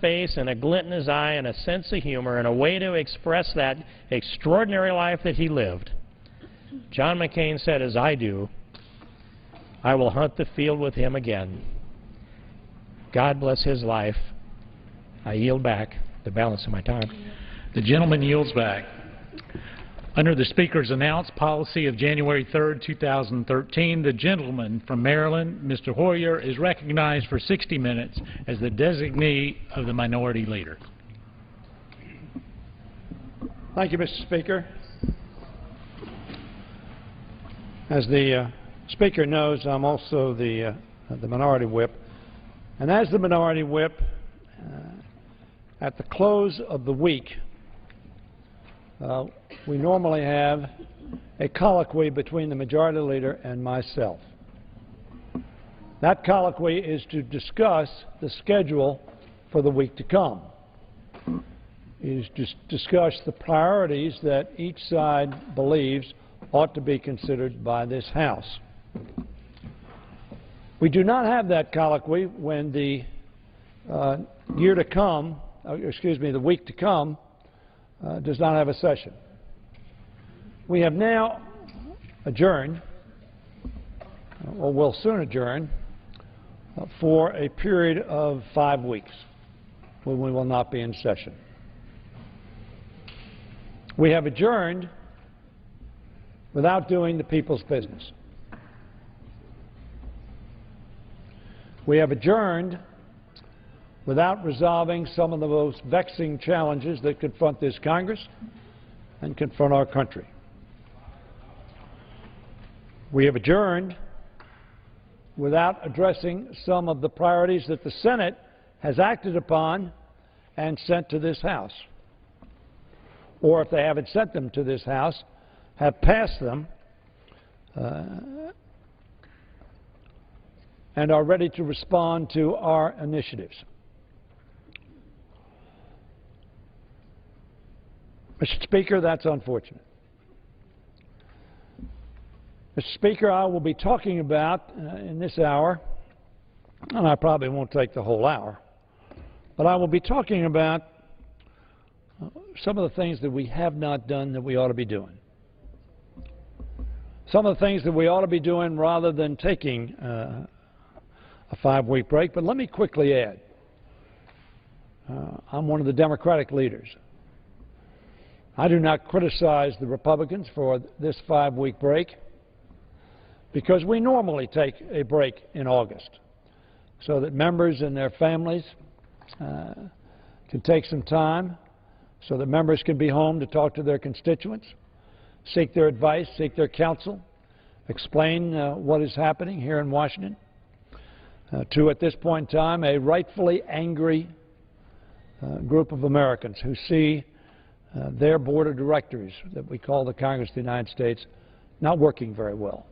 face and a glint in his eye and a sense of humor and a way to express that extraordinary life that he lived, John McCain said, as I do, I will hunt the field with him again. God bless his life. I yield back the balance of my time. The gentleman yields back. Under the Speaker's announced policy of January 3rd, 2013, the gentleman from Maryland, Mr. Hoyer, is recognized for 60 minutes as the designee of the Minority Leader. Thank you, Mr. Speaker. As the Speaker knows, I'm also the Minority Whip. And as the Minority Whip, at the close of the week, we normally have a colloquy between the Majority Leader and myself. That colloquy is to discuss the schedule for the week to come. It is to discuss the priorities that each side believes ought to be considered by this House. We do not have that colloquy when the the week to come does not have a session. We have now adjourned, or will soon adjourn, for a period of 5 weeks when we will not be in session. We have adjourned without doing the people's business. We have adjourned without resolving some of the most vexing challenges that confront this Congress and confront our country. We have adjourned without addressing some of the priorities that the Senate has acted upon and sent to this House. Or if they haven't sent them to this House, have passed them and are ready to respond to our initiatives. Mr. Speaker, that's unfortunate. Mr. Speaker, I will be talking about in this hour, and I probably won't take the whole hour, but I will be talking about some of the things that we have not done that we ought to be doing. Some of the things that we ought to be doing rather than taking a 5-week break. But let me quickly add, I'm one of the Democratic leaders. I do not criticize the Republicans for this 5-week break because we normally take a break in August so that members and their families can take some time, so that members can be home to talk to their constituents, seek their advice, seek their counsel, explain what is happening here in Washington to, at this point in time, a rightfully angry group of Americans who see their board of directors that we call the Congress of the United States not working very well,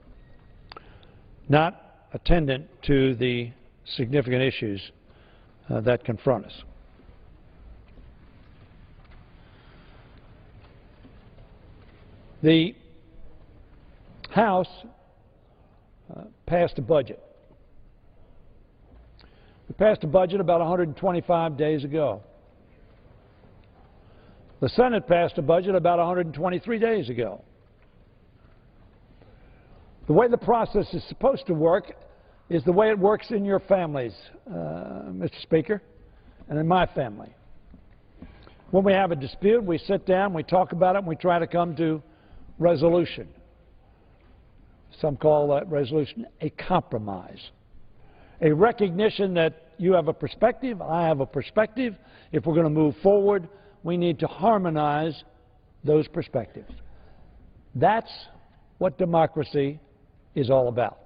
not attendant to the significant issues that confront us. The House passed a budget. We passed a budget about 125 days ago. The Senate passed a budget about 123 days ago. The way the process is supposed to work is the way it works in your families, Mr. Speaker, and in my family. When we have a dispute, we sit down, we talk about it, and we try to come to resolution. Some call that resolution a compromise, a recognition that you have a perspective, I have a perspective. If we're going to move forward, we need to harmonize those perspectives. That's what democracy is all about.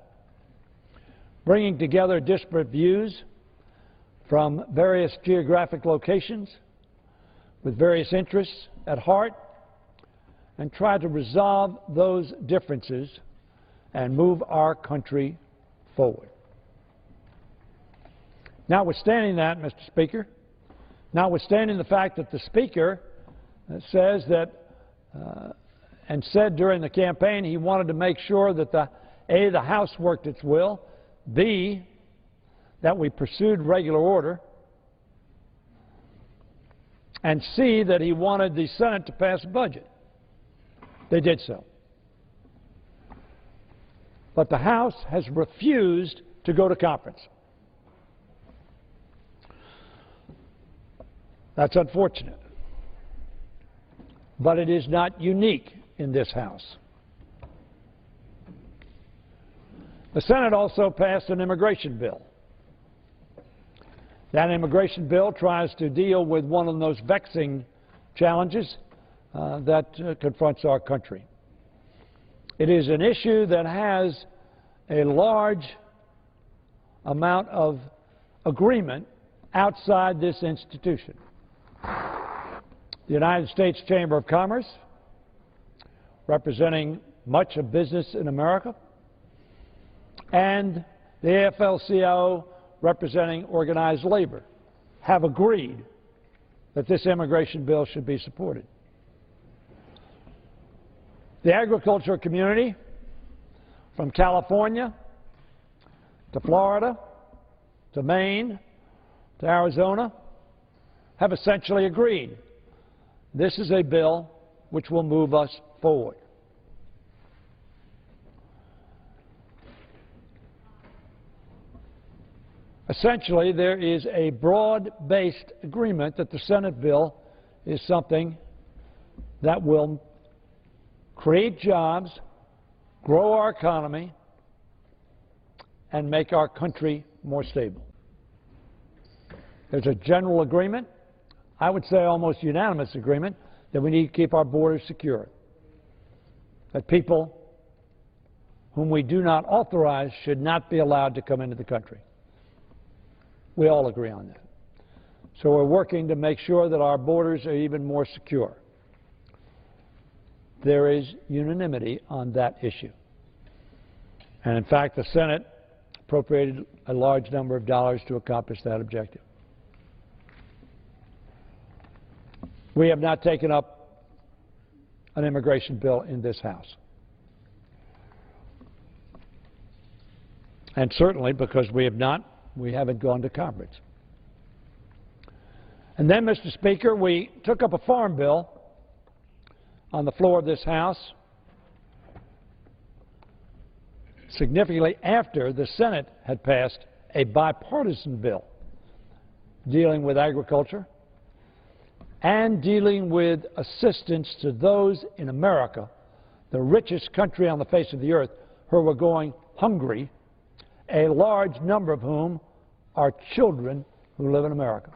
Bringing together disparate views from various geographic locations with various interests at heart, and try to resolve those differences and move our country forward. Notwithstanding that, Mr. Speaker, notwithstanding the fact that the Speaker says that and said during the campaign he wanted to make sure that A, the House worked its will, B, that we pursued regular order, and see that he wanted the Senate to pass a budget. They did so. But the House has refused to go to conference. That's unfortunate. But it is not unique in this House. The Senate also passed an immigration bill. That immigration bill tries to deal with one of those vexing challenges that confronts our country. It is an issue that has a large amount of agreement outside this institution. The United States Chamber of Commerce, representing much of business in America, and the AFL-CIO, representing organized labor, have agreed that this immigration bill should be supported. The agricultural community, from California to Florida to Maine to Arizona, have essentially agreed this is a bill which will move us forward. Essentially, there is a broad-based agreement that the Senate bill is something that will create jobs, grow our economy, and make our country more stable. There's a general agreement, I would say almost unanimous agreement, that we need to keep our borders secure, that people whom we do not authorize should not be allowed to come into the country. We all agree on that. So we're working to make sure that our borders are even more secure. There is unanimity on that issue. And in fact, the Senate appropriated a large number of dollars to accomplish that objective. We have not taken up an immigration bill in this House. And certainly because we haven't gone to conference. And then, Mr. Speaker, we took up a farm bill on the floor of this House significantly after the Senate had passed a bipartisan bill dealing with agriculture and dealing with assistance to those in America, the richest country on the face of the earth, who were going hungry, a large number of whom are children who live in America.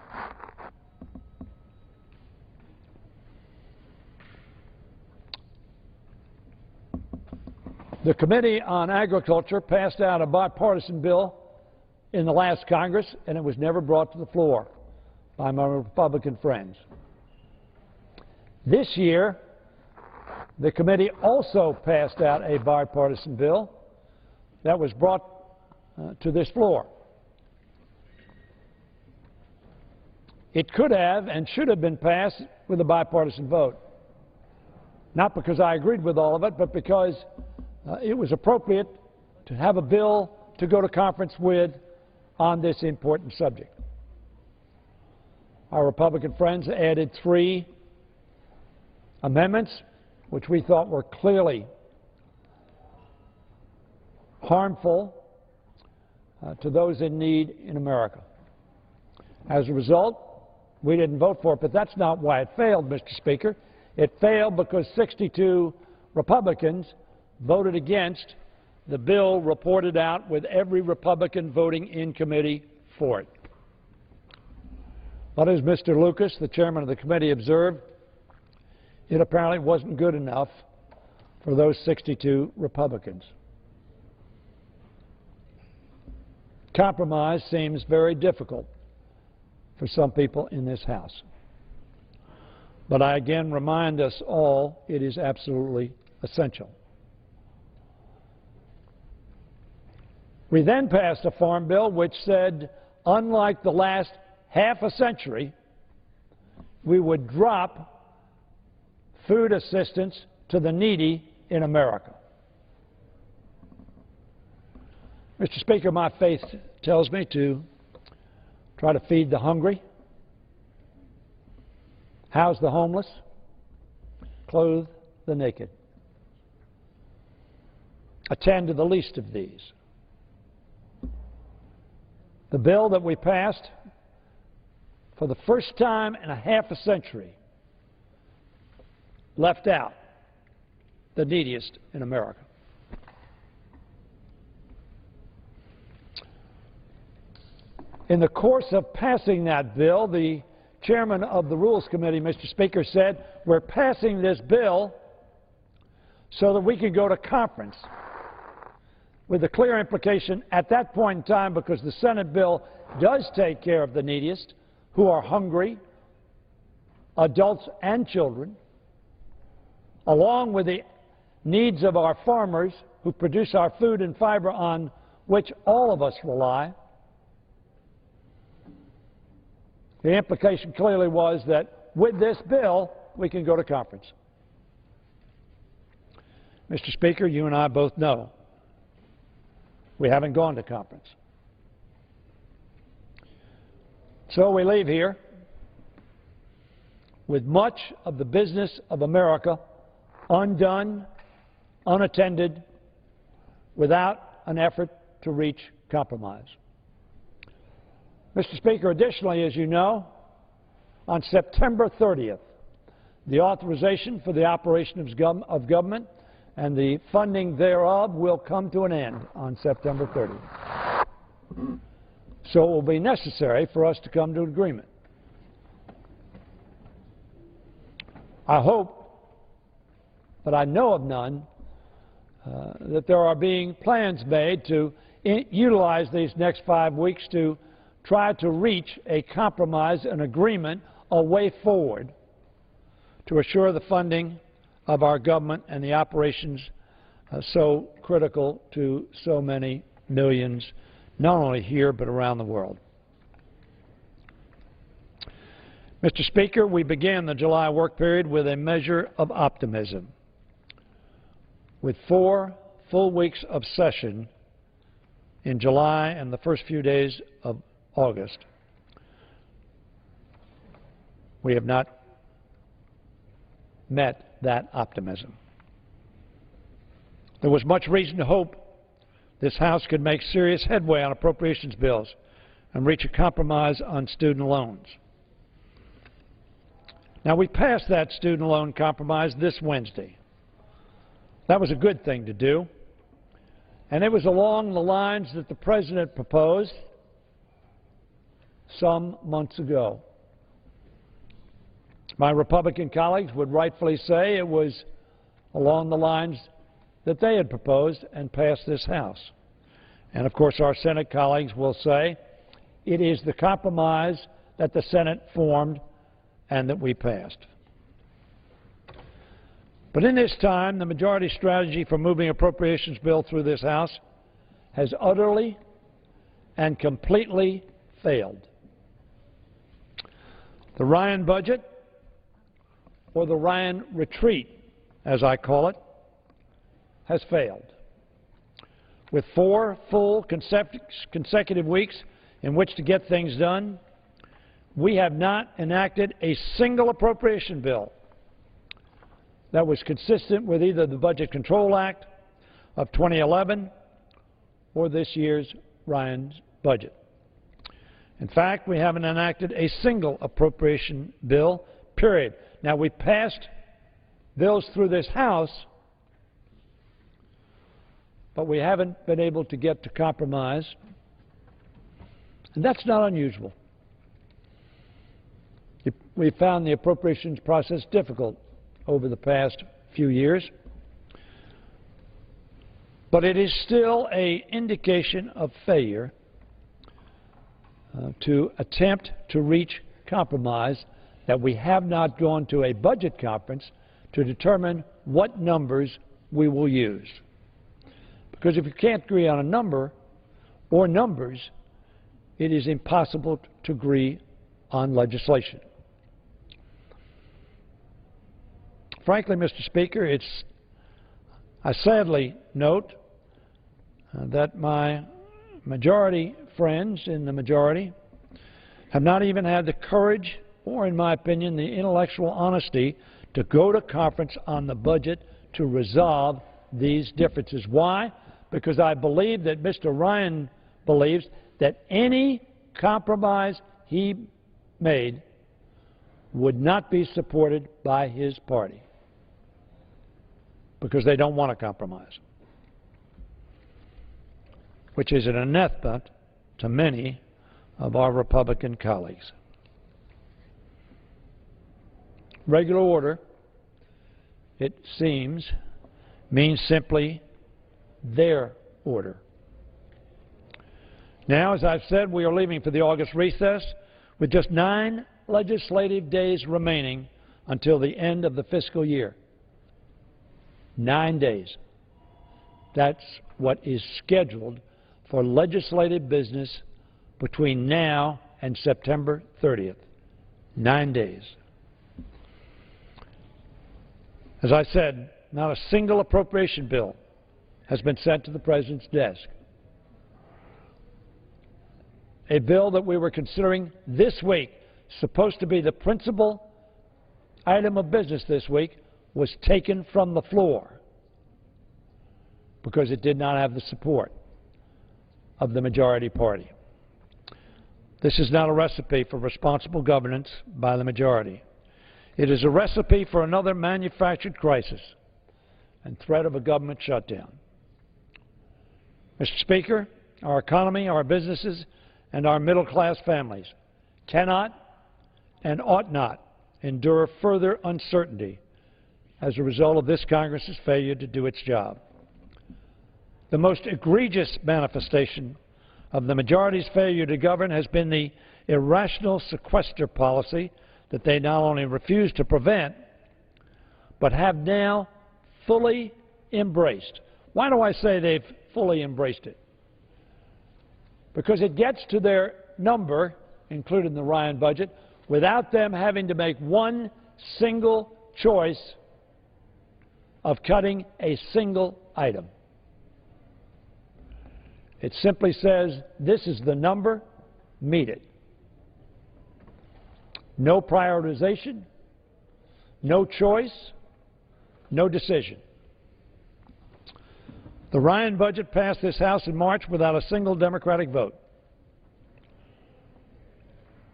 The Committee on Agriculture passed out a bipartisan bill in the last Congress, and it was never brought to the floor by my Republican friends. This year, the committee also passed out a bipartisan bill that was brought to this floor. It could have and should have been passed with a bipartisan vote. Not because I agreed with all of it, but because it was appropriate to have a bill to go to conference with on this important subject. Our Republican friends added 3 amendments which we thought were clearly harmful to those in need in America. As a result, we didn't vote for it, but that's not why it failed, Mr. Speaker. It failed because 62 Republicans voted against the bill reported out with every Republican voting in committee for it. But as Mr. Lucas, the chairman of the committee, observed, it apparently wasn't good enough for those 62 Republicans. Compromise seems very difficult for some people in this House. But I again remind us all it is absolutely essential. We then passed a farm bill which said, unlike the last half a century, we would drop food assistance to the needy in America. Mr. Speaker, my faith tells me to try to feed the hungry, house the homeless, clothe the naked, attend to the least of these. The bill that we passed, for the first time in a half a century, left out the neediest in America. In the course of passing that bill, the chairman of the Rules Committee, Mr. Speaker, said, we're passing this bill so that we can go to conference, with the clear implication at that point in time, because the Senate bill does take care of the neediest, who are hungry, adults and children, along with the needs of our farmers who produce our food and fiber on which all of us rely. The implication clearly was that with this bill, we can go to conference. Mr. Speaker, you and I both know we haven't gone to conference. So we leave here with much of the business of America undone, unattended, without an effort to reach compromise. Mr. Speaker, additionally, as you know, on September 30th, the authorization for the operation of government and the funding thereof will come to an end on September 30th. So it will be necessary for us to come to an agreement. I hope, but I know of none, that there are being plans made to utilize these next 5 weeks to try to reach a compromise, an agreement, a way forward to assure the funding of our government and the operations so critical to so many millions, not only here but around the world. Mr. Speaker, we began the July work period with a measure of optimism. With 4 full weeks of session in July and the first few days of August, we have not met that optimism. There was much reason to hope this House could make serious headway on appropriations bills and reach a compromise on student loans. Now, we passed that student loan compromise this Wednesday. That was a good thing to do, and it was along the lines that the President proposed some months ago. My Republican colleagues would rightfully say it was along the lines that they had proposed and passed this House. And of course our Senate colleagues will say it is the compromise that the Senate formed and that we passed. But in this time, the majority strategy for moving appropriations bill through this House has utterly and completely failed. The Ryan budget, or the Ryan retreat, as I call it, has failed. With 4 full consecutive weeks in which to get things done, we have not enacted a single appropriation bill that was consistent with either the Budget Control Act of 2011 or this year's Ryan's budget. In fact, we haven't enacted a single appropriation bill, period. Now, we passed bills through this House, but we haven't been able to get to compromise, and that's not unusual. We found the appropriations process difficult over the past few years, but it is still an indication of failure to attempt to reach compromise that we have not gone to a budget conference to determine what numbers we will use. Because if you can't agree on a number or numbers, it is impossible to agree on legislation. Frankly, Mr. Speaker, I sadly note that my majority friends in the majority have not even had the courage or, in my opinion, the intellectual honesty to go to conference on the budget to resolve these differences. Why? Because I believe that Mr. Ryan believes that any compromise he made would not be supported by his party because they don't want to compromise, which is an anathema to many of our Republican colleagues. Regular order, it seems, means simply their order. Now, as I've said, we are leaving for the August recess with just 9 legislative days remaining until the end of the fiscal year. 9 days. That's what is scheduled for legislative business between now and September 30th. 9 days. As I said, not a single appropriation bill has been sent to the President's desk. A bill that we were considering this week, supposed to be the principal item of business this week, was taken from the floor because it did not have the support of the majority party. This is not a recipe for responsible governance by the majority. It is a recipe for another manufactured crisis and threat of a government shutdown. Mr. Speaker, our economy, our businesses, and our middle-class families cannot and ought not endure further uncertainty as a result of this Congress's failure to do its job. The most egregious manifestation of the majority's failure to govern has been the irrational sequester policy that they not only refuse to prevent, but have now fully embraced. Why do I say they've fully embraced it? Because it gets to their number, included in the Ryan budget, without them having to make one single choice of cutting a single item. It simply says, this is the number, meet it. No prioritization, no choice, no decision. The Ryan budget passed this House in March without a single Democratic vote.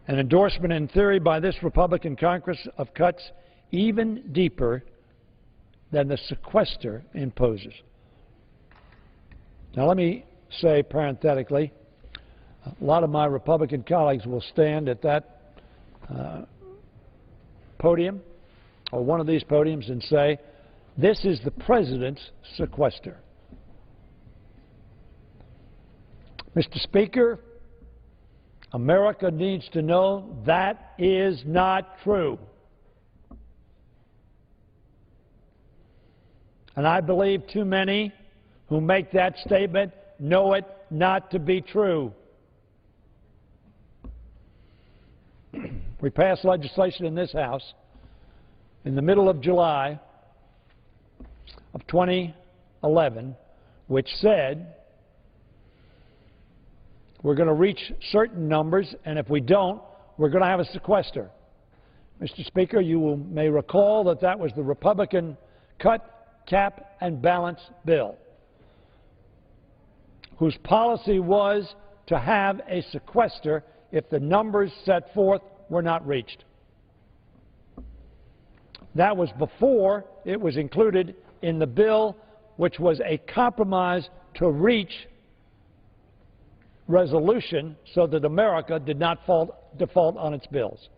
An endorsement in theory by this Republican Congress of cuts even deeper than the sequester imposes. Now let me say parenthetically, a lot of my Republican colleagues will stand at that podium or one of these podiums and say, this is the President's sequester. Mr. Speaker, America needs to know that is not true. And I believe too many who make that statement know it not to be true. We passed legislation in this House in the middle of July of 2011 which said we're going to reach certain numbers, and if we don't, we're going to have a sequester. Mr. Speaker, you may recall that that was the Republican cut, cap, and balance bill, whose policy was to have a sequester if the numbers set forth were not reached. That was before it was included in the bill, which was a compromise to reach resolution so that America did not default on its bills.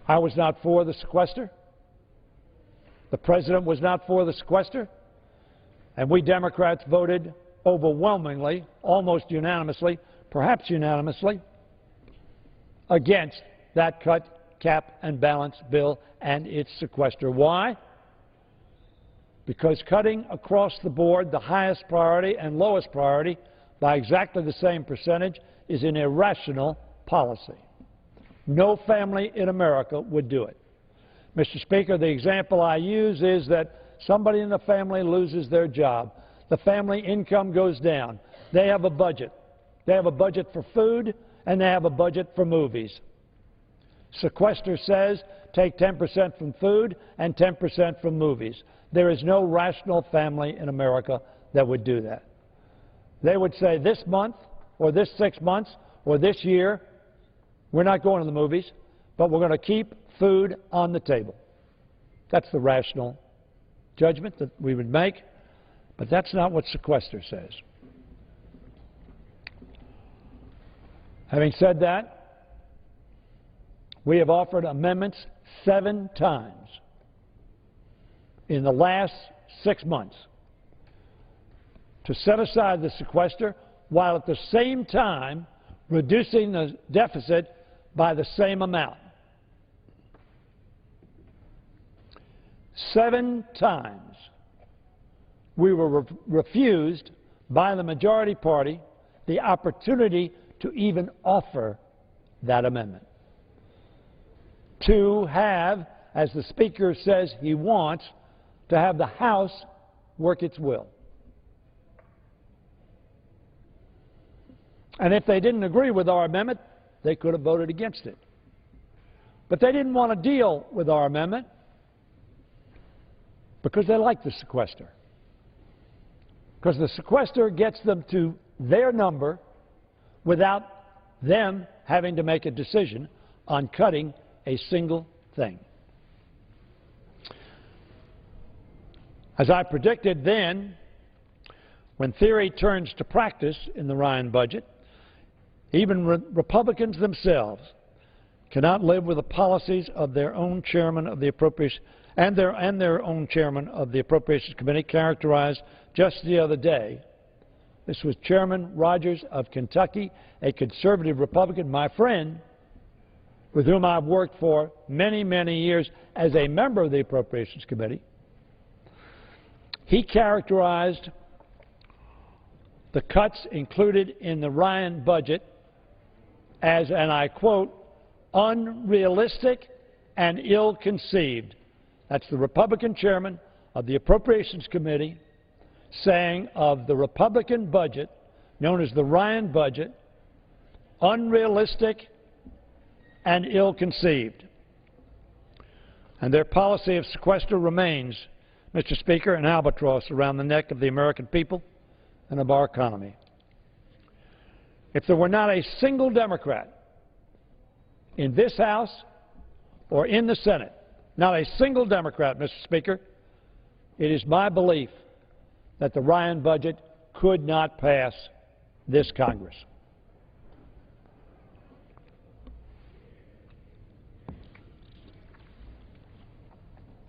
I was not for the sequester. The President was not for the sequester. And we Democrats voted overwhelmingly, almost unanimously, perhaps unanimously, against that cut, cap, and balance bill and its sequester. Why? Because cutting across the board the highest priority and lowest priority by exactly the same percentage is an irrational policy. No family in America would do it. Mr. Speaker, the example I use is that somebody in the family loses their job. The family income goes down. they have a budget. They have a budget for food, and they have a budget for movies. Sequester says take 10% from food and 10% from movies. There is no rational family in America that would do that. They would say this month or this 6 months or this year, we're not going to the movies, but we're going to keep food on the table. That's the rational judgment that we would make, but that's not what Sequester says. Having said that, we have offered amendments 7 times in the last 6 months to set aside the sequester while at the same time reducing the deficit by the same amount. 7 times we were refused by the majority party the opportunity to even offer that amendment. To have, as the Speaker says he wants, to have the House work its will. And if they didn't agree with our amendment, they could have voted against it. But they didn't want to deal with our amendment because they like the sequester. Because the sequester gets them to their number without them having to make a decision on cutting a single thing. As I predicted then, when theory turns to practice in the Ryan budget, even Republicans themselves cannot live with the policies of their own chairman of the Appropriations and their own chairman of the Appropriations Committee, characterized just the other day. This was Chairman Rogers of Kentucky, a conservative Republican, my friend, with whom I've worked for many, many years as a member of the Appropriations Committee. He characterized the cuts included in the Ryan budget as, and I quote, unrealistic and ill-conceived. That's the Republican chairman of the Appropriations Committee saying of the Republican budget, known as the Ryan budget, unrealistic and ill-conceived. And their policy of sequester remains, Mr. Speaker, an albatross around the neck of the American people and of our economy. If there were not a single Democrat in this House or in the Senate, not a single Democrat, Mr. Speaker, it is my belief that the Ryan budget could not pass this Congress.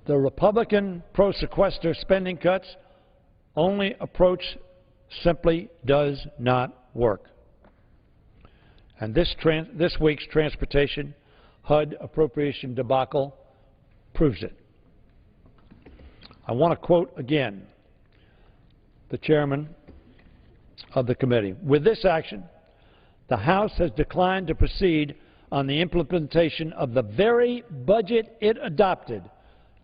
The Republican pro-sequester spending cuts only approach simply does not work. And this week's transportation HUD appropriation debacle proves it. I want to quote again the chairman of the committee. With this action, the House has declined to proceed on the implementation of the very budget it adopted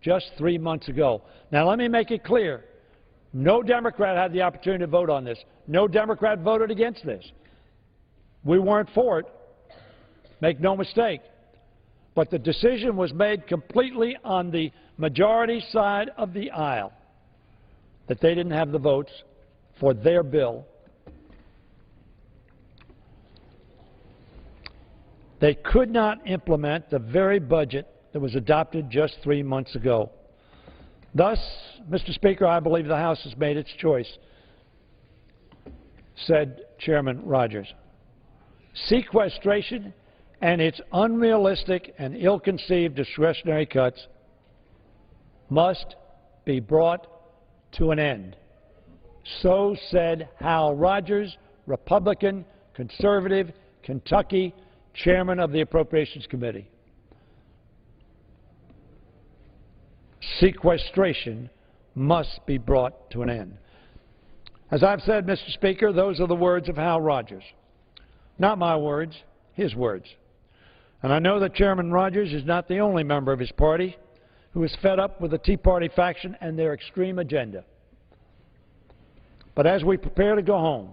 just 3 months ago. Now, let me make it clear. No Democrat had the opportunity to vote on this. No Democrat voted against this. We weren't for it. Make no mistake. But the decision was made completely on the majority side of the aisle that they didn't have the votes for their bill. They could not implement the very budget that was adopted just 3 months ago. Thus, Mr. Speaker, I believe the House has made its choice, said Chairman Rogers. Sequestration and its unrealistic and ill-conceived discretionary cuts must be brought to an end. So said Hal Rogers, Republican, conservative, Kentucky, chairman of the Appropriations Committee. Sequestration must be brought to an end. As I've said, Mr. Speaker, those are the words of Hal Rogers. Not my words, his words. And I know that Chairman Rogers is not the only member of his party who is fed up with the Tea Party faction and their extreme agenda. But as we prepare to go home,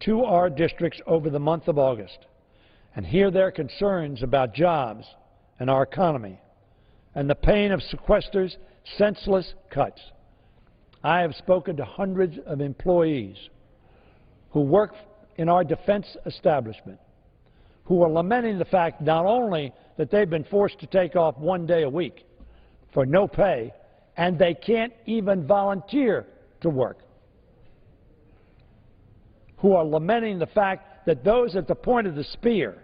to our districts over the month of August and hear their concerns about jobs and our economy and the pain of sequesters' senseless cuts. I have spoken to hundreds of employees who work in our defense establishment who are lamenting the fact not only that they've been forced to take off 1 day a week for no pay, and they can't even volunteer to work, who are lamenting the fact that those at the point of the spear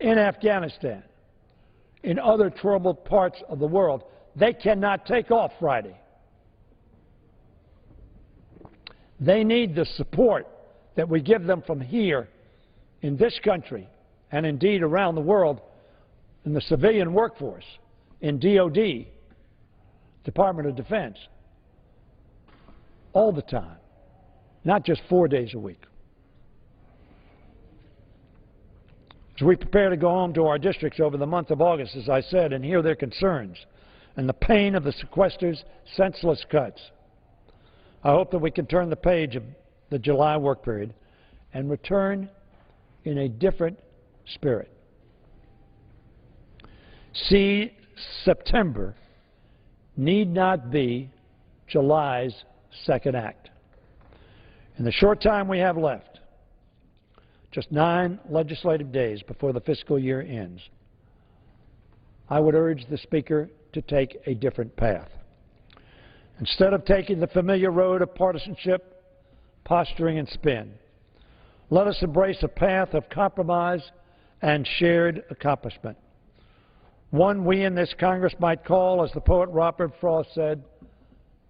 in Afghanistan, in other troubled parts of the world, they cannot take off Friday. They need the support that we give them from here in this country and indeed around the world in the civilian workforce, in DOD, Department of Defense, all the time, not just 4 days a week. As we prepare to go home to our districts over the month of August, as I said, and hear their concerns and the pain of the sequesters' senseless cuts, I hope that we can turn the page of the July work period and return in a different spirit. See, September need not be July's second act. In the short time we have left, just 9 legislative days before the fiscal year ends, I would urge the Speaker to take a different path. Instead of taking the familiar road of partisanship, posturing, and spin, let us embrace a path of compromise and shared accomplishment. One we in this Congress might call, as the poet Robert Frost said,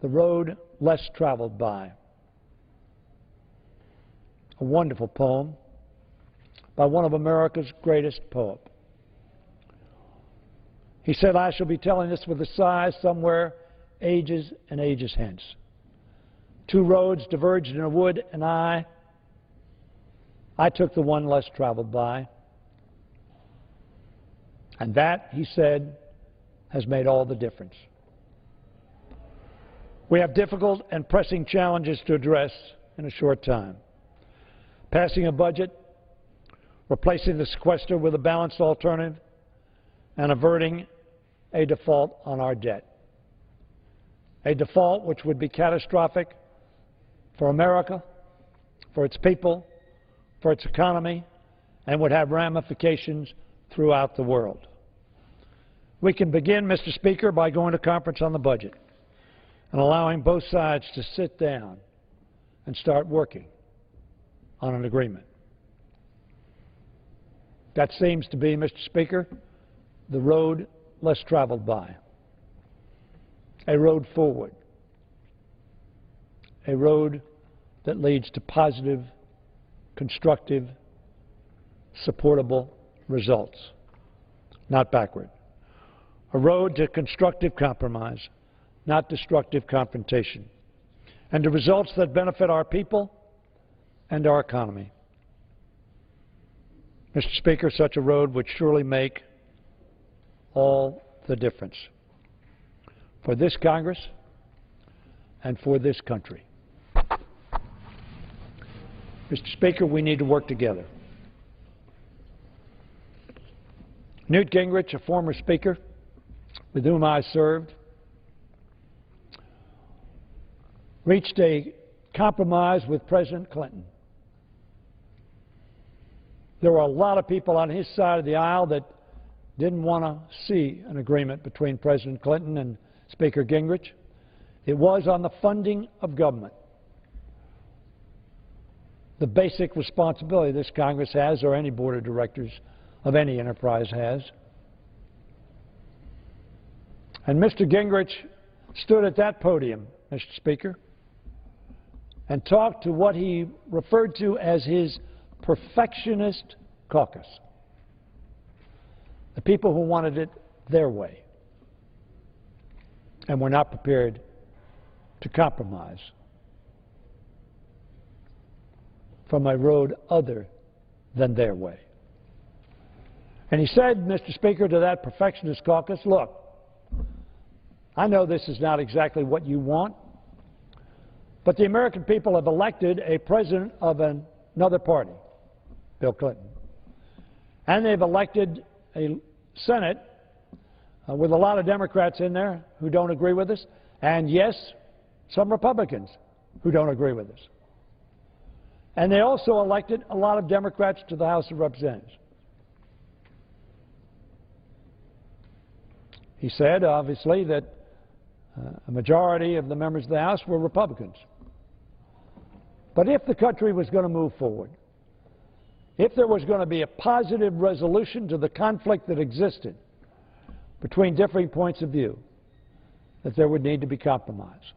the road less traveled by. A wonderful poem by one of America's greatest poets. He said, I shall be telling this with a sigh somewhere ages and ages hence. 2 roads diverged in a wood, and I took the one less traveled by. And that, he said, has made all the difference. We have difficult and pressing challenges to address in a short time. Passing a budget, replacing the sequester with a balanced alternative, and averting a default on our debt. A default which would be catastrophic for America, for its people, for its economy, and would have ramifications throughout the world. We can begin, Mr. Speaker, by going to conference on the budget and allowing both sides to sit down and start working on an agreement. That seems to be, Mr. Speaker, the road less traveled by, a road forward, a road that leads to positive, constructive, supportable results, not backward. A road to constructive compromise, not destructive confrontation, and to results that benefit our people and our economy. Mr. Speaker, such a road would surely make all the difference for this Congress and for this country. Mr. Speaker, we need to work together. Newt Gingrich, a former Speaker with whom I served, reached a compromise with President Clinton. There were a lot of people on his side of the aisle that didn't want to see an agreement between President Clinton and Speaker Gingrich. It was on the funding of government. The basic responsibility this Congress has, or any board of directors of any enterprise has. And Mr. Gingrich stood at that podium, Mr. Speaker, and talked to what he referred to as his perfectionist caucus, the people who wanted it their way and were not prepared to compromise from a road other than their way. And he said, Mr. Speaker, to that perfectionist caucus, look, I know this is not exactly what you want, but the American people have elected a president of an another party, Bill Clinton. And they've elected a Senate with a lot of Democrats in there who don't agree with us, and yes, some Republicans who don't agree with us. And they also elected a lot of Democrats to the House of Representatives. He said, obviously, that a majority of the members of the House were Republicans. But if the country was going to move forward, if there was going to be a positive resolution to the conflict that existed between differing points of view, that there would need to be compromise.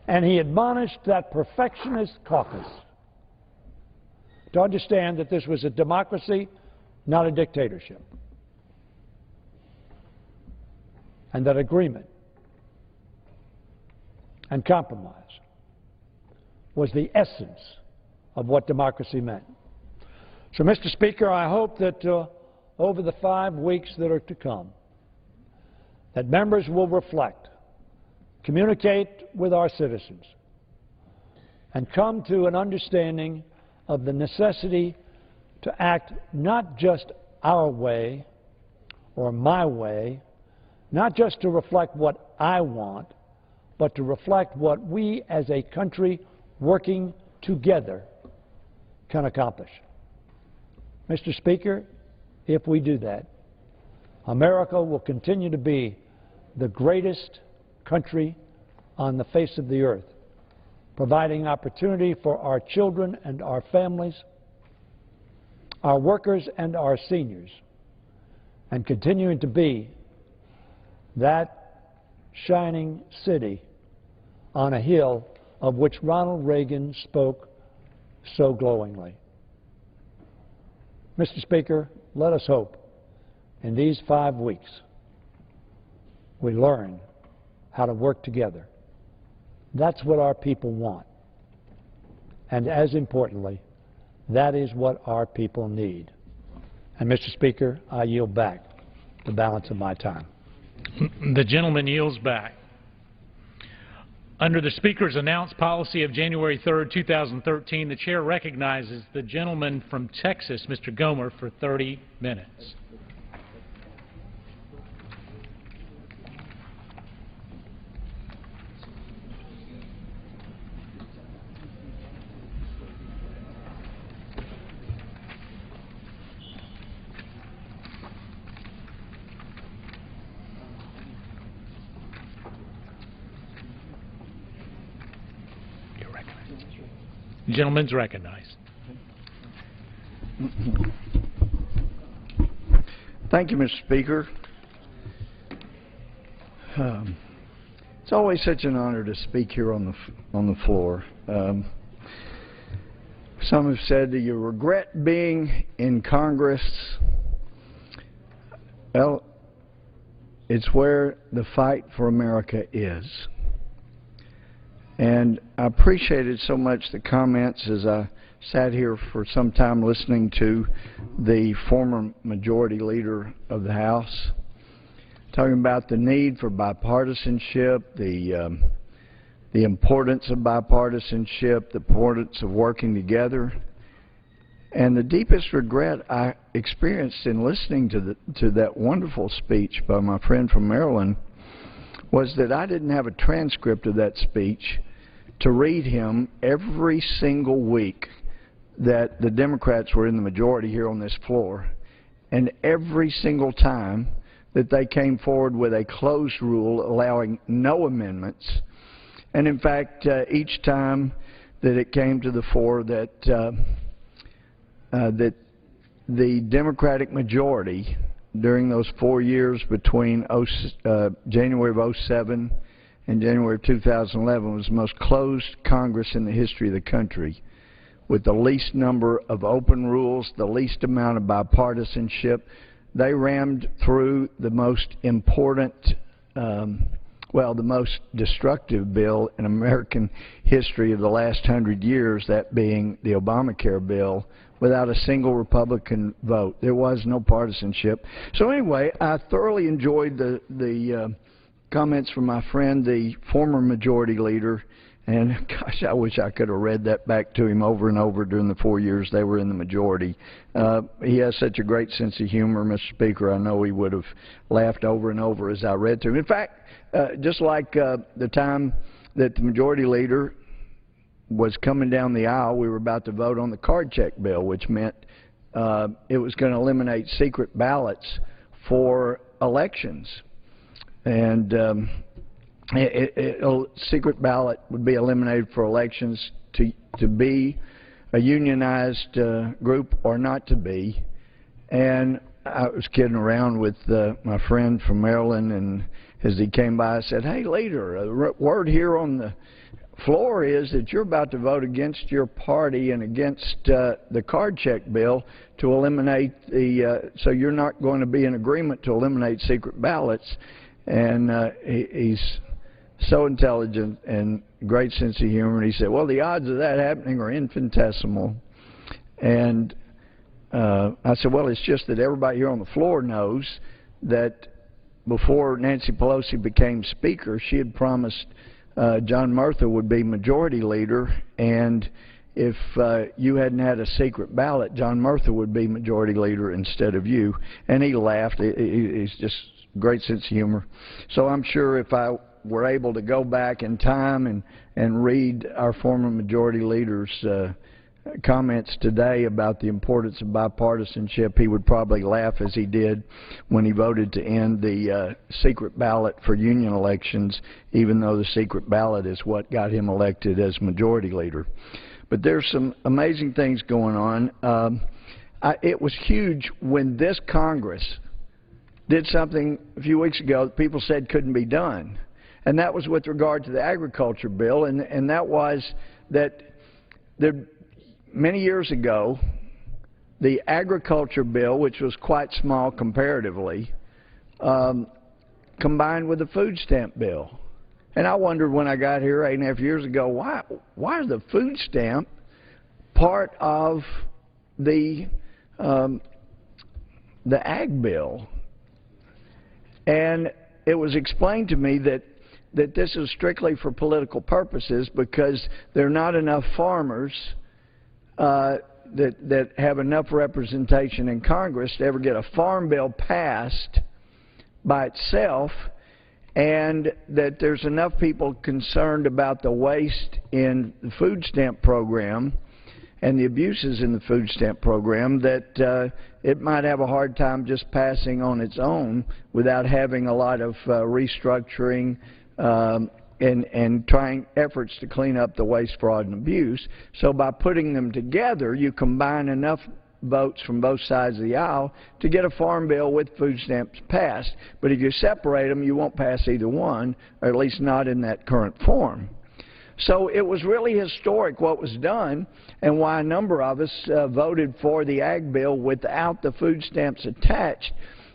And he admonished that perfectionist caucus to understand that this was a democracy, not a dictatorship. And that agreement and compromise was the essence of what democracy meant. So, Mr. Speaker, I hope that over the 5 weeks that are to come, that members will reflect, communicate with our citizens, and come to an understanding of the necessity to act not just our way or my way, not just to reflect what I want, but to reflect what we as a country working together can accomplish. Mr. Speaker, if we do that, America will continue to be the greatest country on the face of the earth, providing opportunity for our children and our families, our workers and our seniors, and continuing to be that shining city on a hill of which Ronald Reagan spoke so glowingly. Mr. Speaker, let us hope in these 5 weeks we learn how to work together. That's what our people want. And as importantly, that is what our people need. And Mr. Speaker, I yield back the balance of my time. The gentleman yields back. Under the Speaker's announced policy of January 3rd, 2013, the Chair recognizes the gentleman from Texas, Mr. Gomer, for 30 minutes. The gentleman's recognized. Thank you, Mr. Speaker. It's always such an honor to speak here on the floor. Some have said that you regret being in Congress. Well, it's where the fight for America is. And I appreciated so much the comments as I sat here for some time listening to the former majority leader of the House, talking about the need for bipartisanship, the importance of bipartisanship, the importance of working together. And the deepest regret I experienced in listening to that wonderful speech by my friend from Maryland was that I didn't have a transcript of that speech to read him every single week that the Democrats were in the majority here on this floor, and every single time that they came forward with a closed rule allowing no amendments. And in fact, each time that it came to the fore that that the Democratic majority during those 4 years between January of 07 and January of 2011 was the most closed Congress in the history of the country, with the least number of open rules, the least amount of bipartisanship. They rammed through the most important, well, the most destructive bill in American history of the last 100 years, that being the Obamacare bill, without a single Republican vote. There was no partisanship. So anyway, I thoroughly enjoyed the comments from my friend, the former majority leader, And gosh, I wish I could have read that back to him over and over during the 4 years they were in the majority. He has such a great sense of humor, Mr. Speaker. I know he would have laughed over and over as I read to him. In fact, just like the time that the majority leader was coming down the aisle, we were about to vote on the card check bill, which meant it was going to eliminate secret ballots for elections. And a secret ballot would be eliminated for elections to be a unionized group or not to be. And I was kidding around with my friend from Maryland, and as he came by, I said, "Hey, leader, the word here on the floor is that you're about to vote against your party and against the card check bill to eliminate so you're not going to be in agreement to eliminate secret ballots." And he's so intelligent and great sense of humor, and he said, "Well, the odds of that happening are infinitesimal." And I said, "Well, it's just that everybody here on the floor knows that before Nancy Pelosi became Speaker, she had promised John Murtha would be Majority Leader, and if you hadn't had a secret ballot, John Murtha would be Majority Leader instead of you." And he laughed. He's just great sense of humor. So I'm sure if I were able to go back in time and read our former Majority Leader's comments today about the importance of bipartisanship, he would probably laugh as he did when he voted to end the secret ballot for union elections, even though the secret ballot is what got him elected as Majority Leader. But there's some amazing things going on. It was huge when this Congress did something a few weeks ago that people said couldn't be done. And that was with regard to the agriculture bill, and that was that many years ago, the agriculture bill, which was quite small comparatively, combined with the food stamp bill. And I wondered when I got here 8.5 years ago, why is the food stamp part of the ag bill? And it was explained to me that this is strictly for political purposes because there are not enough farmers that have enough representation in Congress to ever get a farm bill passed by itself, and that there's enough people concerned about the waste in the food stamp program and the abuses in the food stamp program that it might have a hard time just passing on its own without having a lot of restructuring and trying efforts to clean up the waste, fraud, and abuse. So by putting them together, you combine enough votes from both sides of the aisle to get a farm bill with food stamps passed. But if you separate them, you won't pass either one, or at least not in that current form. So it was really historic what was done, and why a number of us voted for the ag bill without the food stamps attached.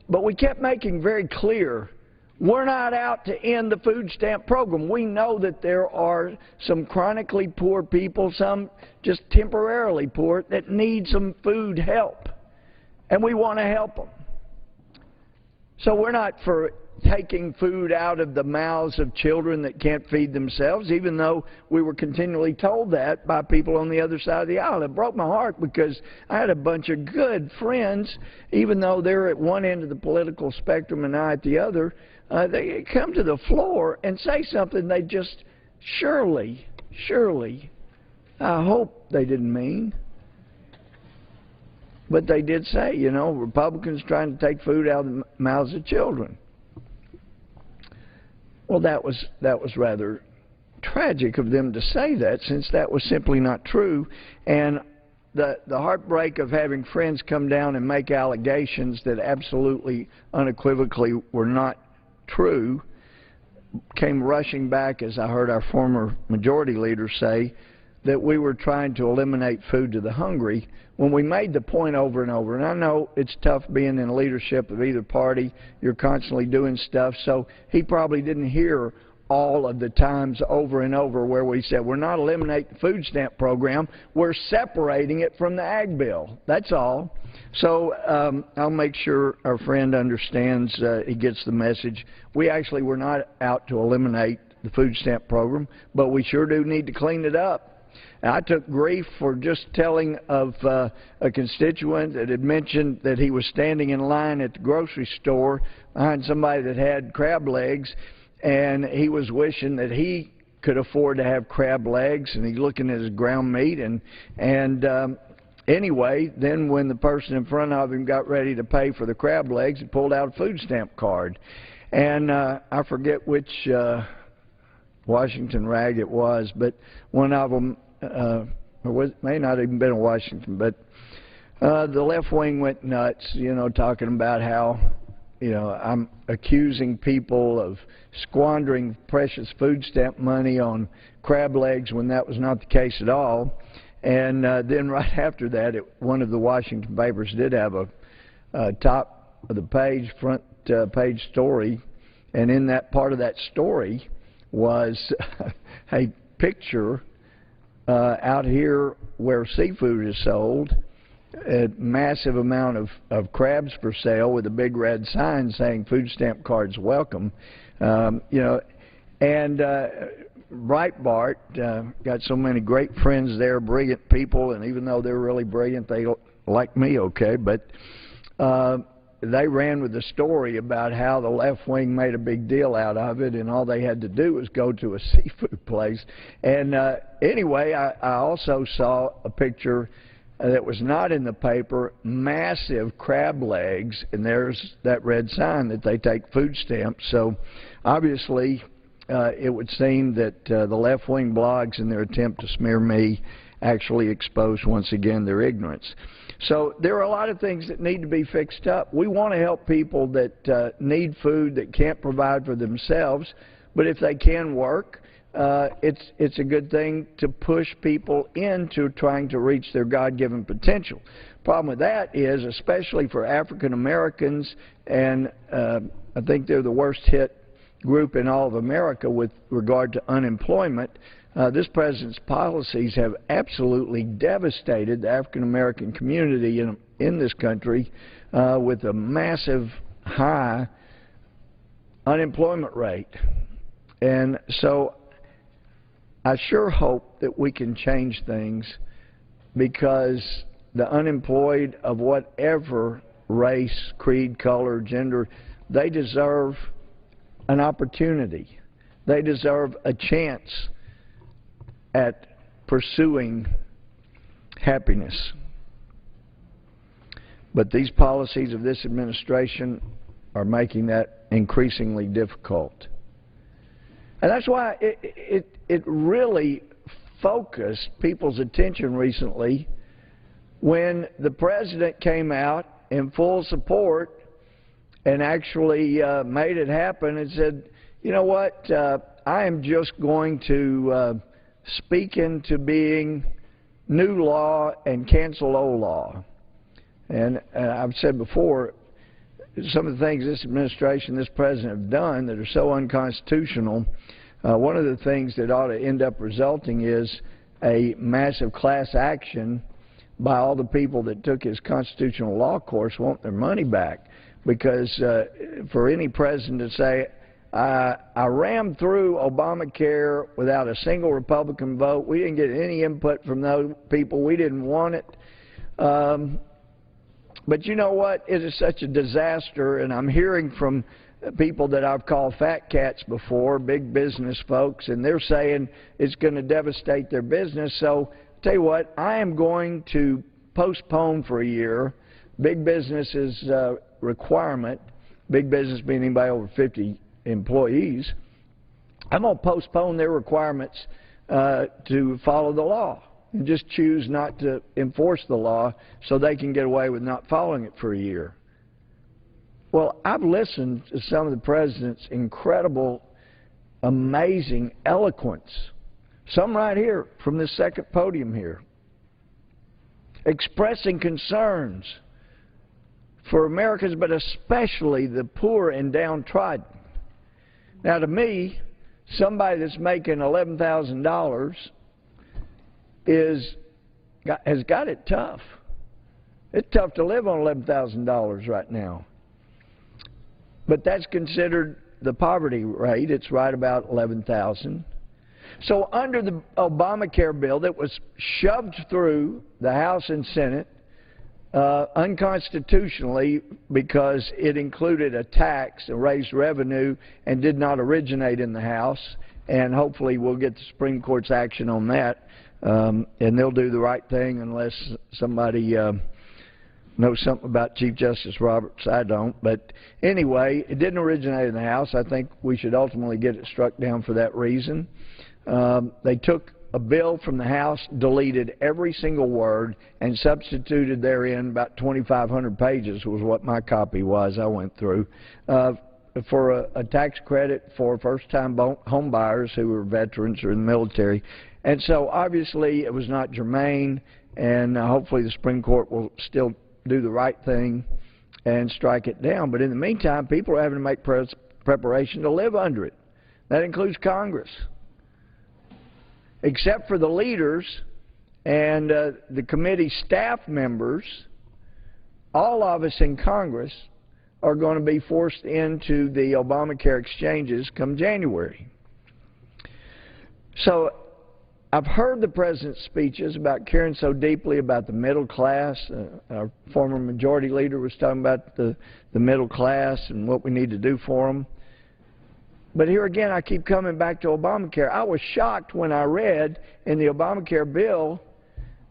But we kept making very clear, we're not out to end the food stamp program. We know that there are some chronically poor people, some just temporarily poor, that need some food help, and we want to help them. So we're not for taking food out of the mouths of children that can't feed themselves, even though we were continually told that by people on the other side of the aisle. It broke my heart because I had a bunch of good friends, even though they're at one end of the political spectrum and I at the other, they come to the floor and say something they just surely, I hope they didn't mean. But they did say, you know, Republicans trying to take food out of the mouths of children. Well, that was rather tragic of them to say that, since that was simply not true. And the heartbreak of having friends come down and make allegations that absolutely unequivocally were not true came rushing back as I heard our former majority leader say that we were trying to eliminate food to the hungry, when we made the point over and over. And I know it's tough being in leadership of either party. You're constantly doing stuff. So he probably didn't hear all of the times over and over where we said, we're not eliminating the food stamp program, we're separating it from the ag bill. That's all. So I'll make sure our friend understands, he gets the message. We actually were not out to eliminate the food stamp program, but we sure do need to clean it up. And I took grief for just telling of a constituent that had mentioned that he was standing in line at the grocery store behind somebody that had crab legs, and he was wishing that he could afford to have crab legs, and he's looking at his ground meat. Anyway, then when the person in front of him got ready to pay for the crab legs, he pulled out a food stamp card. And I forget which Washington rag it was, but one of them, or it may not even been in Washington, but the left wing went nuts, you know, talking about how, you know, I'm accusing people of squandering precious food stamp money on crab legs when that was not the case at all. And then right after that, one of the Washington papers did have a top of the page, front page story, and in that part of that story was a picture out here where seafood is sold, a massive amount of crabs for sale with a big red sign saying food stamp cards welcome. You know, and Breitbart got so many great friends there, brilliant people, and even though they're really brilliant, they like me okay, but they ran with the story about how the left wing made a big deal out of it, and all they had to do was go to a seafood place. And anyway, I also saw a picture that was not in the paper, massive crab legs, and there's that red sign that they take food stamps. So obviously it would seem that the left-wing blogs, in their attempt to smear me, actually exposed once again their ignorance. So there are a lot of things that need to be fixed up. We want to help people that need food, that can't provide for themselves, but if they can work, it's a good thing to push people into trying to reach their God-given potential. Problem with that is, especially for African Americans, and I think they're the worst hit group in all of America with regard to unemployment, this president's policies have absolutely devastated the African American community in this country with a massive high unemployment rate. And so I sure hope that we can change things, because the unemployed of whatever race, creed, color, gender, they deserve an opportunity. They deserve a chance at pursuing happiness. But these policies of this administration are making that increasingly difficult. And that's why it really focused people's attention recently when the president came out in full support and actually made it happen and said, you know what, I am just going to speak into being new law and cancel old law. And I've said before, some of the things this administration, this president have done that are so unconstitutional, one of the things that ought to end up resulting is a massive class action by all the people that took his constitutional law course want their money back. Because for any president to say, I rammed through Obamacare without a single Republican vote, we didn't get any input from those people, we didn't want it. But you know what? It is such a disaster, and I'm hearing from people that I've called fat cats before, big business folks, and they're saying it's going to devastate their business. So I'll tell you what, I am going to postpone for a year big business's requirement, big business meaning anybody over 50 employees. I'm going to postpone their requirements to follow the law and just choose not to enforce the law so they can get away with not following it for a year. Well, I've listened to some of the president's incredible, amazing eloquence, some right here from this second podium here, expressing concerns for Americans, but especially the poor and downtrodden. Now, to me, somebody that's making $11,000 has got it tough. It's tough to live on $11,000 right now. But that's considered the poverty rate, it's right about 11,000. So under the Obamacare bill that was shoved through the House and Senate unconstitutionally because it included a tax and raised revenue and did not originate in the House, and hopefully we'll get the Supreme Court's action on that, and they'll do the right thing unless somebody knows something about Chief Justice Roberts. I don't. But anyway, it didn't originate in the House. I think we should ultimately get it struck down for that reason. They took a bill from the House, deleted every single word, and substituted therein about 2,500 pages was what my copy was I went through, for a tax credit for first-time home buyers who were veterans or in the military. And so obviously it was not germane, and hopefully the Supreme Court will still do the right thing and strike it down. But in the meantime, people are having to make preparation to live under it. That includes Congress. Except for the leaders and the committee staff members, all of us in Congress are going to be forced into the Obamacare exchanges come January. So I've heard the President's speeches about caring so deeply about the middle class. Our former majority leader was talking about the middle class and what we need to do for them. But here again, I keep coming back to Obamacare. I was shocked when I read in the Obamacare bill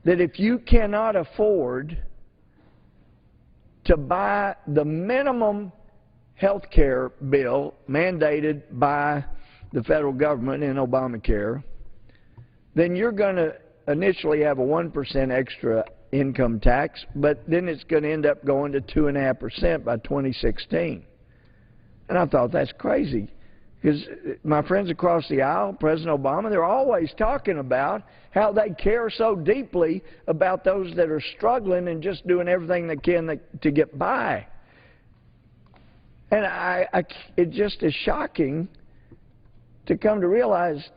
that if you cannot afford to buy the minimum health care bill mandated by the federal government in Obamacare, then you're going to initially have a 1% extra income tax, but then it's going to end up going to 2.5% by 2016. And I thought, that's crazy. Because my friends across the aisle, President Obama, they're always talking about how they care so deeply about those that are struggling and just doing everything they can to get by. And it just is shocking to come to realize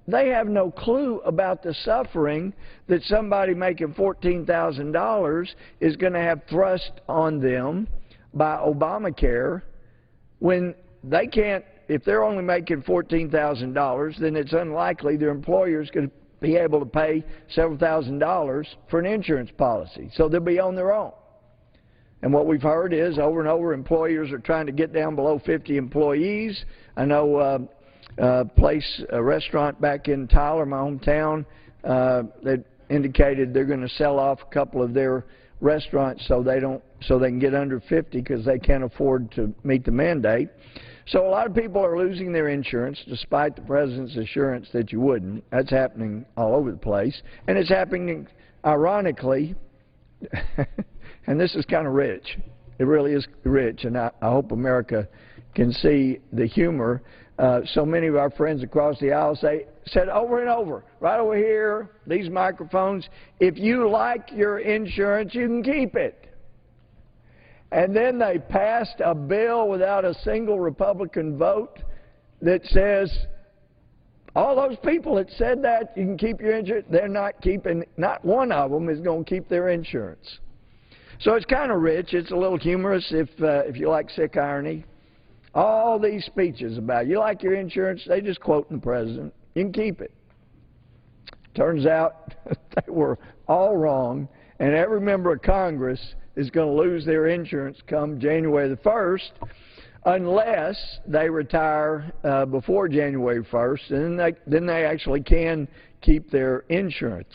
they have no clue about the suffering that somebody making $14,000 is going to have thrust on them by Obamacare when they can't. If they're only making $14,000, then it's unlikely their employer is going to be able to pay several $1,000s for an insurance policy. So they'll be on their own. And what we've heard is over and over employers are trying to get down below 50 employees. I know a restaurant back in Tyler, my hometown, that indicated they're going to sell off a couple of their restaurants so they can get under 50 because they can't afford to meet the mandate. So a lot of people are losing their insurance despite the President's assurance that you wouldn't. That's happening all over the place. And it's happening, ironically, and this is kind of rich. It really is rich, and I hope America can see the humor. So many of our friends across the aisle said over and over, right over here, these microphones, if you like your insurance, you can keep it. And then they passed a bill without a single Republican vote that says all those people that said that you can keep your insurance, they're not keeping, not one of them is going to keep their insurance. So it's kind of rich. It's a little humorous if you like sick irony. All these speeches about you like your insurance, they just quoting the President. You can keep it. Turns out they were all wrong, and every member of Congress is going to lose their insurance come January the 1st unless they retire before January 1st, and then they actually can keep their insurance.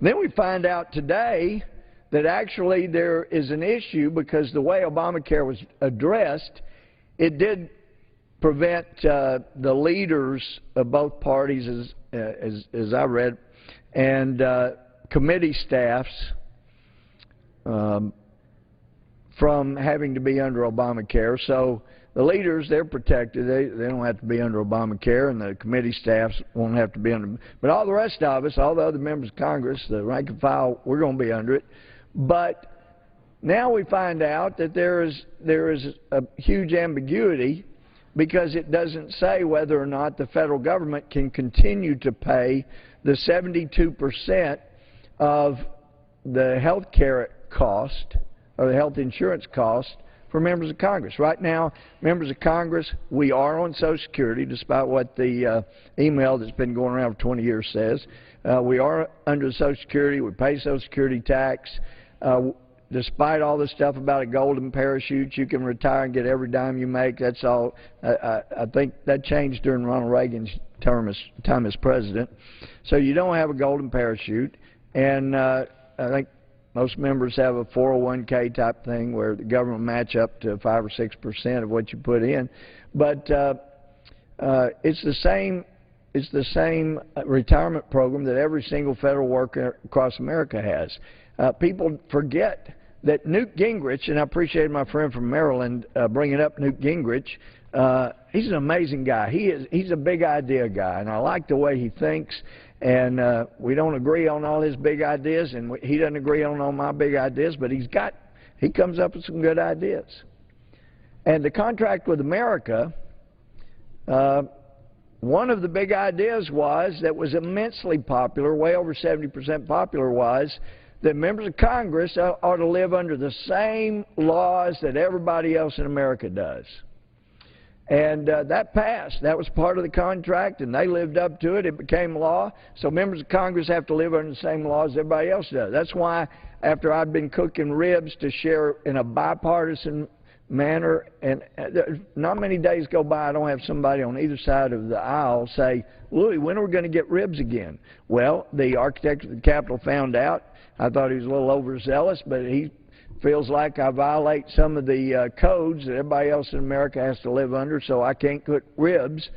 Then we find out today that actually there is an issue because the way Obamacare was addressed, it did prevent the leaders of both parties, as I read, and committee staffs from having to be under Obamacare. So the leaders, they're protected. They don't have to be under Obamacare, and the committee staffs won't have to be under. But all the rest of us, all the other members of Congress, the rank and file, we're going to be under it. But now we find out that there is a huge ambiguity because it doesn't say whether or not the federal government can continue to pay the 72% of the health care cost or the health insurance cost for members of Congress. Right now, members of Congress, we are on Social Security, despite what the email that's been going around for 20 years says. We are under Social Security. We pay Social Security tax. Despite all this stuff about a golden parachute, you can retire and get every dime you make. That's all. I think that changed during Ronald Reagan's time as president. So you don't have a golden parachute, and I think most members have a 401k type thing where the government match up to 5 or 6% of what you put in. But it's the same retirement program that every single federal worker across America has. People forget that Newt Gingrich, and I appreciate my friend from Maryland bringing up Newt Gingrich. He's an amazing guy. He's a big idea guy, and I like the way he thinks. And we don't agree on all his big ideas, and he doesn't agree on all my big ideas, but he comes up with some good ideas. And the contract with America, one of the big ideas that was immensely popular, way over 70% popular, was that members of Congress ought to live under the same laws that everybody else in America does. And that passed. That was part of the contract, and they lived up to it. It became law. So members of Congress have to live under the same laws everybody else does. That's why after I've been cooking ribs to share in a bipartisan manner, and not many days go by I don't have somebody on either side of the aisle say, Louis, when are we going to get ribs again? Well, the architect of the Capitol found out. I thought he was a little overzealous, but he feels like I violate some of the codes that everybody else in America has to live under, so I can't cook ribs.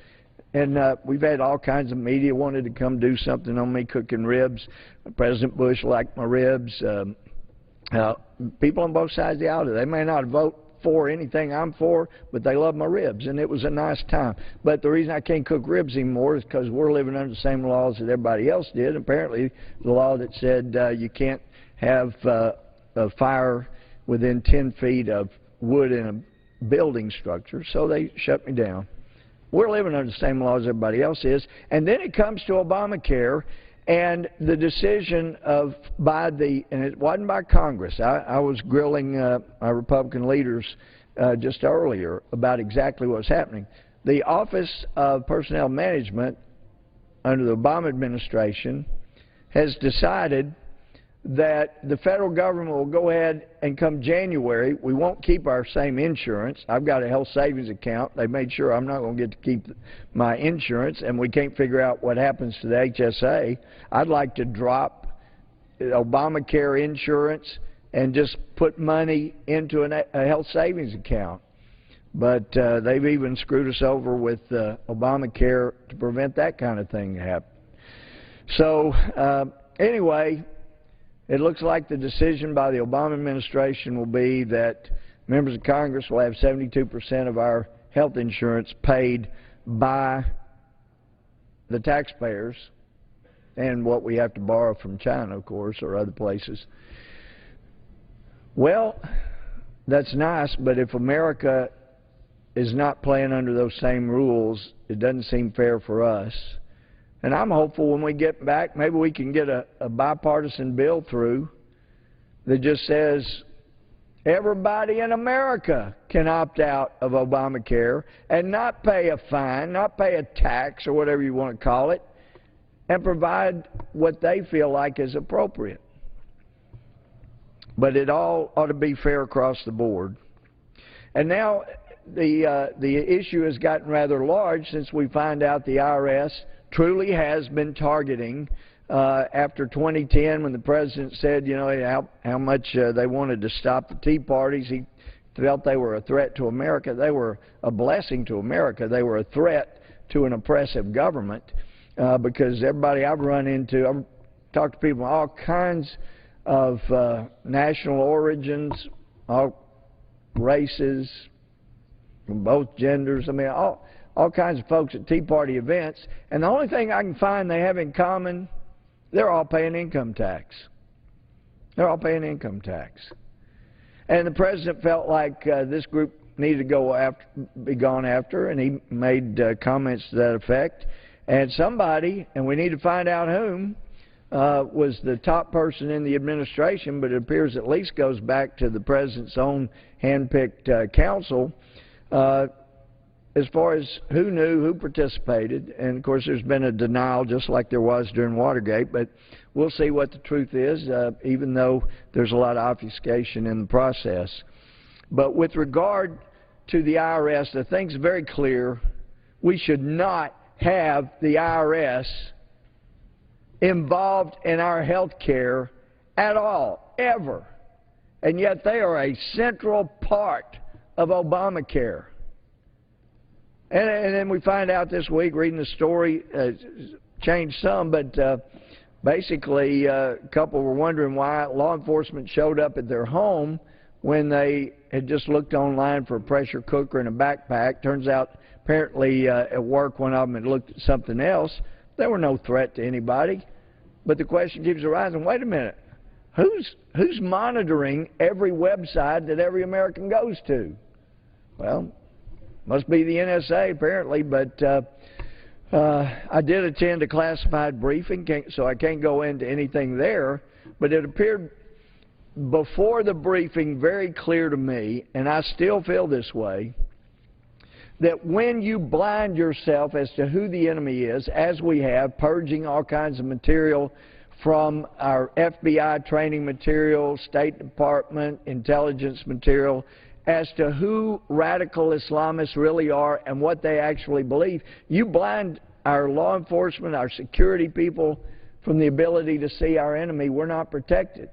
And we've had all kinds of media wanted to come do something on me cooking ribs. President Bush liked my ribs. People on both sides of the aisle, they may not vote for anything I'm for, but they love my ribs, and it was a nice time. But the reason I can't cook ribs anymore is because we're living under the same laws that everybody else did. Apparently, the law that said you can't have a fire within 10 feet of wood in a building structure, so they shut me down. We're living under the same laws everybody else is. And then it comes to Obamacare and the decision and it wasn't by Congress. I was grilling our Republican leaders just earlier about exactly what was happening. The Office of Personnel Management under the Obama administration has decided that the federal government will go ahead and come January, we won't keep our same insurance. I've got a health savings account. They made sure I'm not going to get to keep my insurance, and we can't figure out what happens to the HSA. I'd like to drop Obamacare insurance and just put money into a health savings account. But they've even screwed us over with Obamacare to prevent that kind of thing happening. So anyway, it looks like the decision by the Obama administration will be that members of Congress will have 72% of our health insurance paid by the taxpayers and what we have to borrow from China, of course, or other places. Well, that's nice, but if America is not playing under those same rules, it doesn't seem fair for us. And I'm hopeful when we get back, maybe we can get a bipartisan bill through that just says everybody in America can opt out of Obamacare and not pay a fine, not pay a tax or whatever you want to call it, and provide what they feel like is appropriate. But it all ought to be fair across the board. And now the issue has gotten rather large since we find out the IRS truly has been targeting after 2010 when the president said, you know, how much they wanted to stop the Tea Parties. He felt they were a threat to America. They were a blessing to America. They were a threat to an oppressive government because everybody I've run into, I've talked to people of all kinds of national origins, all races, from both genders. I mean, all kinds of folks at Tea Party events, and the only thing I can find they have in common, they're all paying income tax. They're all paying income tax. And the president felt like this group needed to be gone after, and he made comments to that effect. And somebody, and we need to find out whom, was the top person in the administration, but it appears at least goes back to the President's own hand-picked counsel, as far as who knew, who participated. And, of course, there's been a denial just like there was during Watergate, but we'll see what the truth is, even though there's a lot of obfuscation in the process. But with regard to the IRS, the thing's very clear. We should not have the IRS involved in our health care at all, ever. And yet they are a central part of Obamacare. And then we find out this week, reading the story, changed some, but basically a couple were wondering why law enforcement showed up at their home when they had just looked online for a pressure cooker and a backpack. Turns out, apparently at work, one of them had looked at something else. There were no threat to anybody. But the question keeps arising, wait a minute, who's monitoring every website that every American goes to? Well, must be the NSA apparently, but I did attend a classified briefing, so I can't go into anything there, but it appeared before the briefing very clear to me, and I still feel this way, that when you blind yourself as to who the enemy is, as we have, purging all kinds of material from our FBI training material, State Department intelligence material, as to who radical Islamists really are and what they actually believe, you blind our law enforcement, our security people from the ability to see our enemy. We're not protected.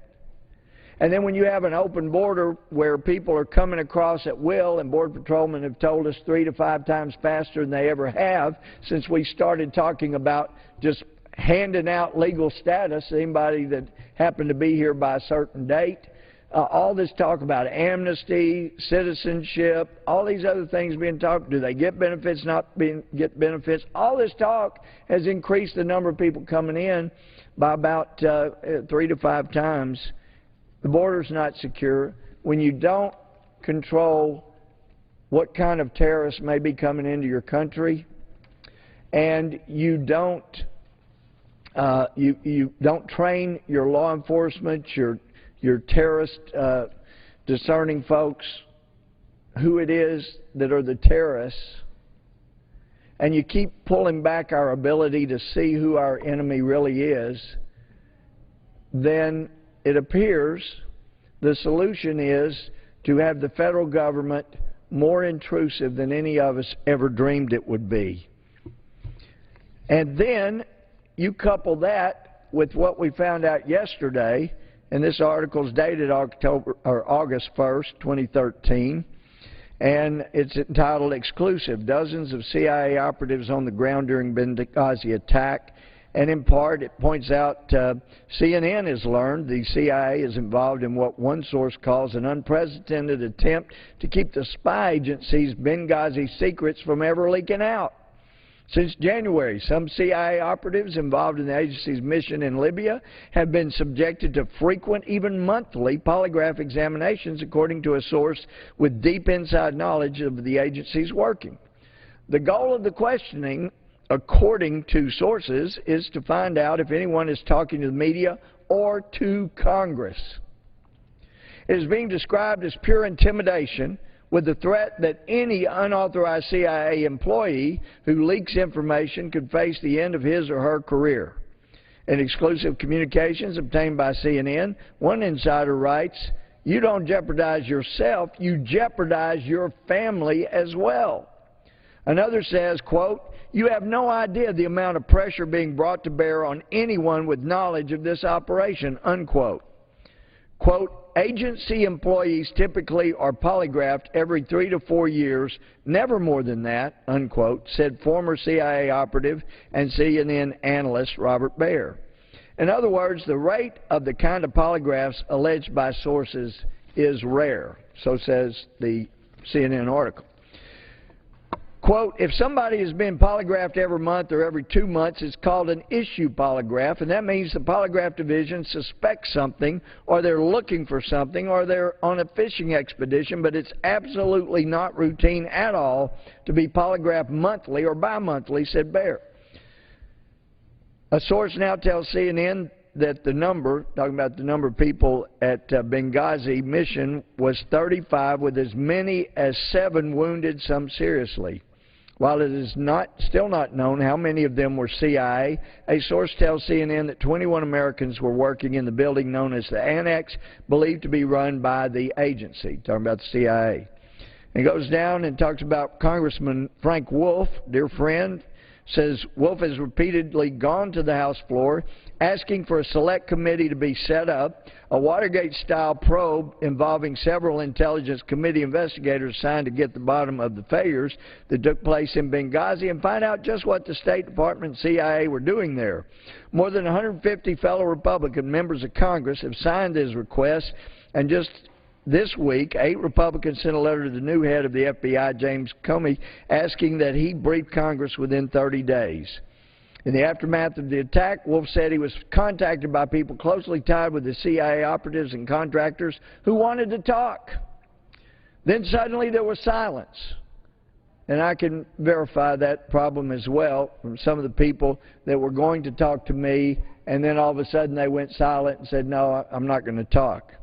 And then when you have an open border where people are coming across at will, and Border Patrolmen have told us 3 to 5 times faster than they ever have since we started talking about just handing out legal status to anybody that happened to be here by a certain date. All this talk about amnesty, citizenship, all these other things being talked, do they get benefits, get benefits? All this talk has increased the number of people coming in by about 3 to 5 times. The border's not secure. When you don't control what kind of terrorists may be coming into your country, and you don't train your law enforcement, your terrorist discerning folks, who it is that are the terrorists, and you keep pulling back our ability to see who our enemy really is, then it appears the solution is to have the federal government more intrusive than any of us ever dreamed it would be. And then you couple that with what we found out yesterday, and this article is dated August 1st, 2013, and it's entitled "Exclusive: Dozens of CIA Operatives on the Ground During Benghazi Attack." And in part, it points out CNN has learned the CIA is involved in what one source calls an unprecedented attempt to keep the spy agency's Benghazi secrets from ever leaking out. Since January, some CIA operatives involved in the agency's mission in Libya have been subjected to frequent, even monthly, polygraph examinations, according to a source with deep inside knowledge of the agency's working. The goal of the questioning, according to sources, is to find out if anyone is talking to the media or to Congress. It is being described as pure intimidation, with the threat that any unauthorized CIA employee who leaks information could face the end of his or her career. In exclusive communications obtained by CNN, one insider writes, "You don't jeopardize yourself, you jeopardize your family as well." Another says, quote, "You have no idea the amount of pressure being brought to bear on anyone with knowledge of this operation," unquote. Quote, "Agency employees typically are polygraphed every 3 to 4 years, never more than that," unquote, said former CIA operative and CNN analyst Robert Baer. In other words, the rate of the kind of polygraphs alleged by sources is rare, so says the CNN article. Quote, "If somebody is being polygraphed every month or every 2 months, it's called an issue polygraph, and that means the polygraph division suspects something, or they're looking for something, or they're on a fishing expedition, but it's absolutely not routine at all to be polygraphed monthly or bi-monthly," said Baer. A source now tells CNN that the number, talking about the number of people at Benghazi mission, was 35, with as many as 7 wounded, some seriously. While it is still not known how many of them were CIA, a source tells CNN that 21 Americans were working in the building known as the Annex, believed to be run by the agency, talking about the CIA. And goes down and talks about Congressman Frank Wolf, dear friend, says Wolf has repeatedly gone to the House floor asking for a select committee to be set up, a Watergate-style probe involving several Intelligence Committee investigators assigned to get to the bottom of the failures that took place in Benghazi and find out just what the State Department and CIA were doing there. More than 150 fellow Republican members of Congress have signed his request, and just this week, 8 Republicans sent a letter to the new head of the FBI, James Comey, asking that he brief Congress within 30 days. In the aftermath of the attack, Wolf said he was contacted by people closely tied with the CIA operatives and contractors who wanted to talk. Then suddenly there was silence. And I can verify that problem as well from some of the people that were going to talk to me, and then all of a sudden they went silent and said, no, I'm not going to talk.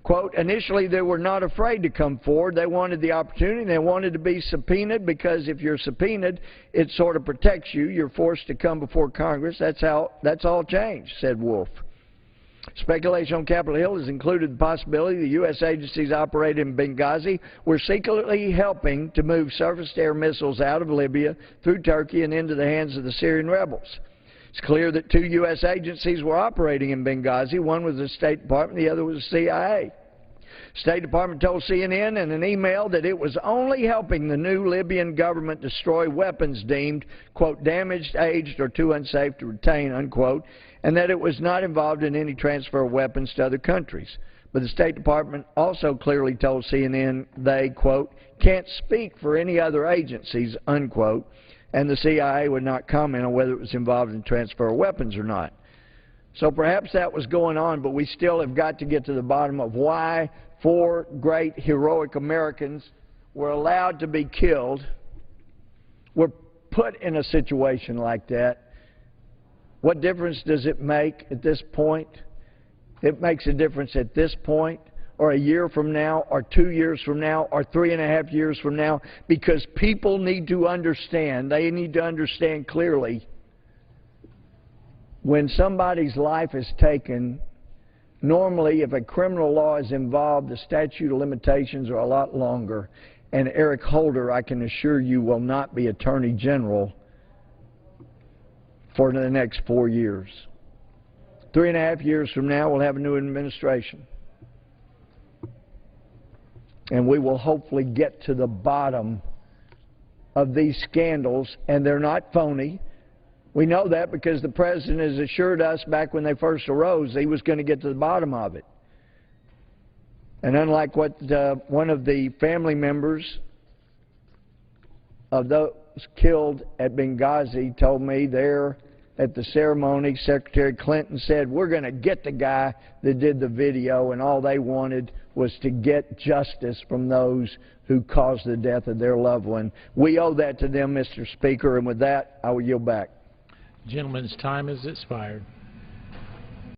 Quote, initially they were not afraid to come forward. They wanted the opportunity. They wanted to be subpoenaed, because if you're subpoenaed, it sort of protects you. You're forced to come before Congress. That's all changed, said Wolf. Speculation on Capitol Hill has included the possibility the U.S. agencies operating in Benghazi were secretly helping to move surface-to-air missiles out of Libya through Turkey and into the hands of the Syrian rebels. It's clear that 2 U.S. agencies were operating in Benghazi. One was the State Department, the other was the CIA. State Department told CNN in an email that it was only helping the new Libyan government destroy weapons deemed, quote, damaged, aged, or too unsafe to retain, unquote, and that it was not involved in any transfer of weapons to other countries. But the State Department also clearly told CNN they, quote, can't speak for any other agencies, unquote, and the CIA would not comment on whether it was involved in transfer of weapons or not. So perhaps that was going on, but we still have got to get to the bottom of why 4 great heroic Americans were allowed to be killed, were put in a situation like that. What difference does it make at this point? It makes a difference at this point, or a year from now, or 2 years from now, or 3.5 years from now, because people need to understand, they need to understand clearly, when somebody's life is taken, normally if a criminal law is involved, the statute of limitations are a lot longer, and Eric Holder, I can assure you, will not be Attorney General for the next 4 years. 3.5 years from now, we'll have a new administration. And we will hopefully get to the bottom of these scandals, and they're not phony. We know that because the President has assured us back when they first arose he was going to get to the bottom of it. And unlike what one of the family members of those killed at Benghazi told me there at the ceremony, Secretary Clinton said, we're going to get the guy that did the video, and all they wanted was to get justice from those who caused the death of their loved one. We owe that to them, Mr. Speaker, and with that, I will yield back. The gentleman's time has expired.